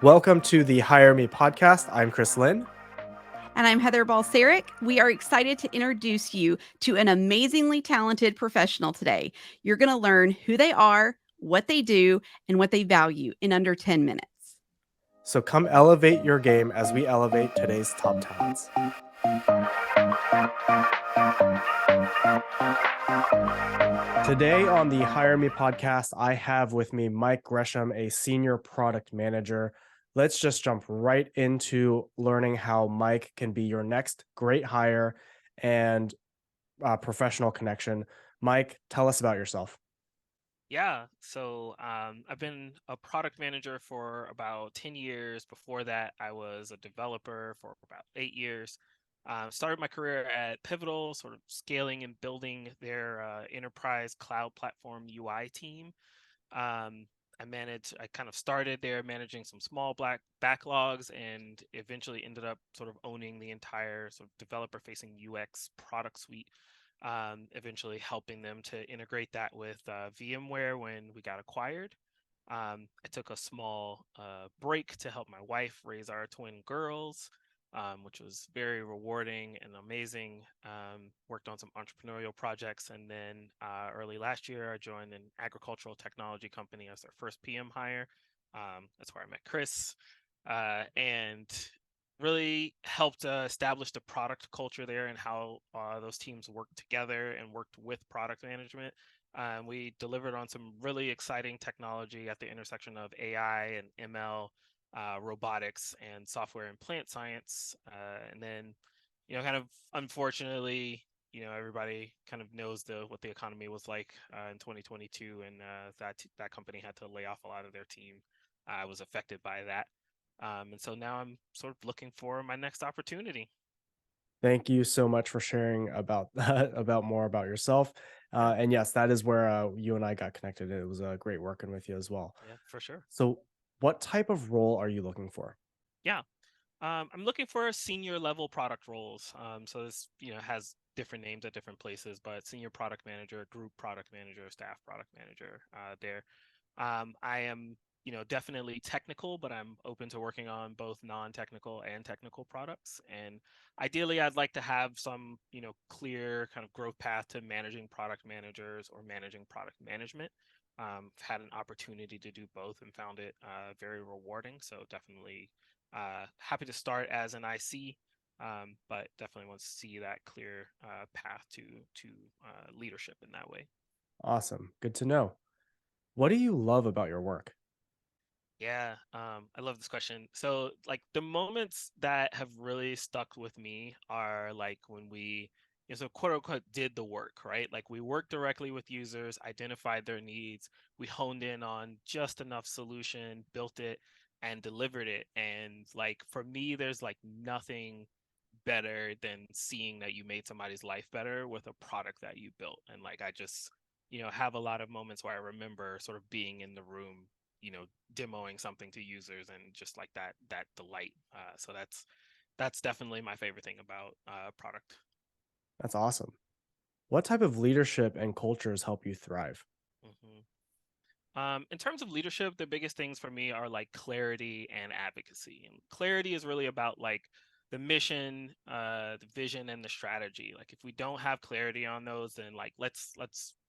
Welcome to the Hire Me podcast. I'm Chris Lynn. And I'm Heather Balsaric. We are excited to introduce you to an amazingly talented professional today. You're going to learn who they are, what they do, and what they value in under 10 minutes. So come elevate your game as we elevate today's top talents. Today on the Hire Me podcast, I have with me Mike Gresham, a senior product manager. Let's just jump right into learning how Mike can be your next great hire and professional connection. Mike, tell us about yourself. I've been a product manager for about 10 years. Before that, I was a developer for about 8 years. Started my career at Pivotal, sort of scaling and building their enterprise cloud platform UI team. I kind of started there managing some small black backlogs and eventually ended up sort of owning the entire sort of developer facing UX product suite, eventually helping them to integrate that with VMware when we got acquired. I took a small break to help my wife raise our twin girls, which was very rewarding and amazing. Worked on some entrepreneurial projects, and then early last year, I joined an agricultural technology company as their first PM hire. That's where I met Chris, and really helped establish the product culture there and how those teams worked together and worked with product management. We delivered on some really exciting technology at the intersection of AI and ML, robotics, and software and plant science. And then, kind of unfortunately, everybody kind of knows what the economy was like in 2022, and that company had to lay off a lot of their team. I was affected by that. And so now I'm sort of looking for my next opportunity. Thank you so much for sharing about about more about yourself. Yeah, And yes, that is where you and I got connected. It was great working with you as well. yeah, for sure. So, what type of role are you looking for? Yeah. I'm looking for senior level product roles. So this, has different names at different places, but senior product manager, group product manager, staff product manager, there. I am, definitely technical, but I'm open to working on both non-technical and technical products. And ideally, I'd like to have some, clear kind of growth path to managing product managers or managing product management. I've had an opportunity to do both and found it very rewarding. So definitely happy to start as an IC, but definitely want to see that clear path to leadership in that way. Awesome. Good to know. What do you love about your work? Yeah, I love this question. So, like, the moments that have really stuck with me are like when we, so quote unquote, did the work, right? Like, we worked directly with users, identified their needs, we honed in on just enough solution, built it, and delivered it. And like, for me, there's like nothing better than seeing that you made somebody's life better with a product that you built. And like, I just, have a lot of moments where I remember sort of being in the room, you know, demoing something to users and just like that delight. So that's definitely my favorite thing about product. That's awesome. What type of leadership and cultures help you thrive? hmm in terms of leadership, the biggest things for me are like clarity and advocacy. And clarity is really about like the mission, the vision, and the strategy. Like if we don't have clarity on those, then like let's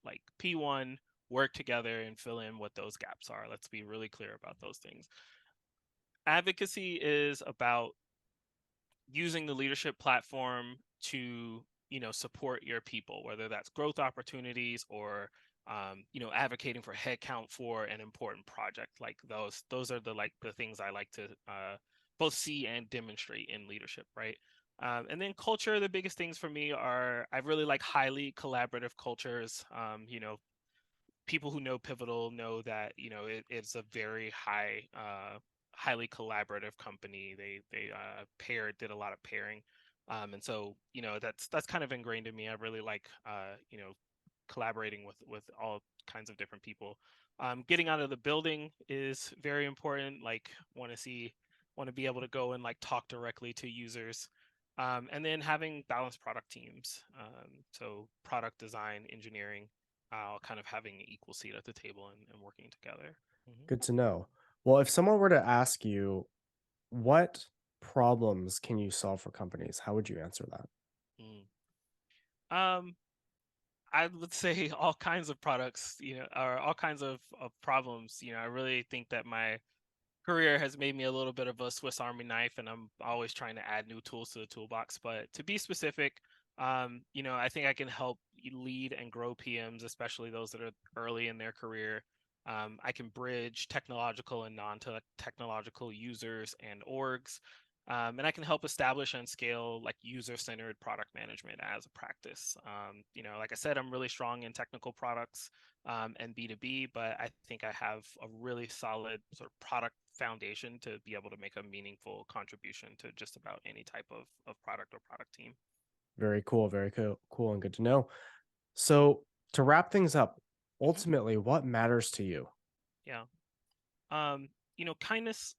like P1 work together and fill in what those gaps are. Let's be really clear about those things. Advocacy is about using the leadership platform to support your people, whether that's growth opportunities or advocating for headcount for an important project. Like those are the things I like to both see and demonstrate in leadership, right? And then culture, the biggest things for me are I really like highly collaborative cultures. People who know Pivotal know that it's a very highly collaborative company. They did a lot of pairing, and so that's kind of ingrained in me. I really like collaborating with all kinds of different people. Getting out of the building is very important. Like want to be able to go and like talk directly to users. And then having balanced product teams, so product design, engineering, kind of having an equal seat at the table and working together. hmm Good to know. Well, if someone were to ask you, what problems can you solve for companies? How would you answer that? Mm. Um, I would say all kinds of products, or all kinds of problems. I really think that my career has made me a little bit of a Swiss Army knife, and I'm always trying to add new tools to the toolbox. But to be specific, I think I can help lead and grow PMs, especially those that are early in their career. I can bridge technological and non-technological users and orgs. And I can help establish and scale like user-centered product management as a practice. Like I said, I'm really strong in technical products and B2B, but I think I have a really solid sort of product foundation to be able to make a meaningful contribution to just about any type of product or product team. Very cool. Very cool. Cool and good to know. So, to wrap things up, Mhm. ultimately, what matters to you? Yeah. Kindness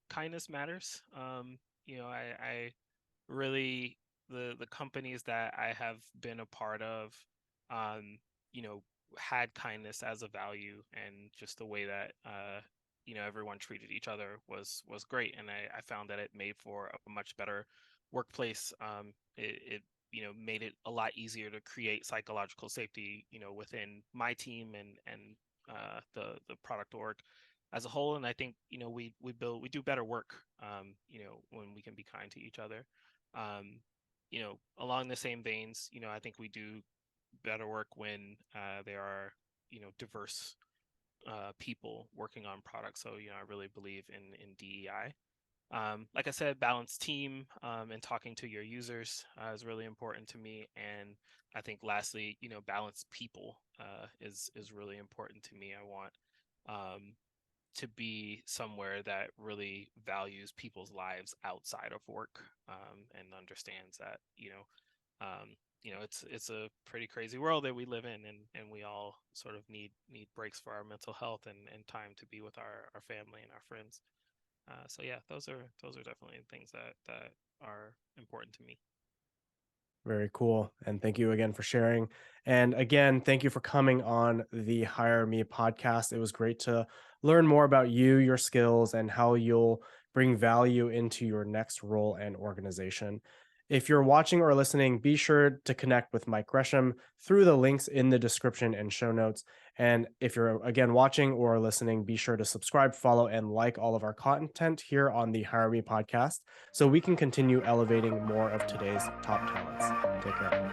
matters. I really the companies that I have been a part of, um, you know, had kindness as a value, and just the way that everyone treated each other was great, and I found that it made for a much better workplace. It made it a lot easier to create psychological safety, within my team and the product org as a whole. And I think we do better work, when we can be kind to each other. Along the same veins, I think we do better work when there are diverse people working on products. So I really believe in DEI. Like I said, balanced team, and talking to your users is really important to me. And I think lastly, balanced people is really important to me. I want um, to be somewhere that really values people's lives outside of work, and understands that it's a pretty crazy world that we live in, and we all sort of need breaks for our mental health, and time to be with our family and our friends. So yeah, those are definitely things that are important to me. Very cool. And thank you again for sharing. And again, thank you for coming on the Hire Me podcast. It was great to learn more about you, your skills, and how you'll bring value into your next role and organization. If you're watching or listening, be sure to connect with Mike Gresham through the links in the description and show notes. And if you're again watching or listening, be sure to subscribe, follow, and like all of our content here on the Hire Me podcast so we can continue elevating more of today's top talents. Take care.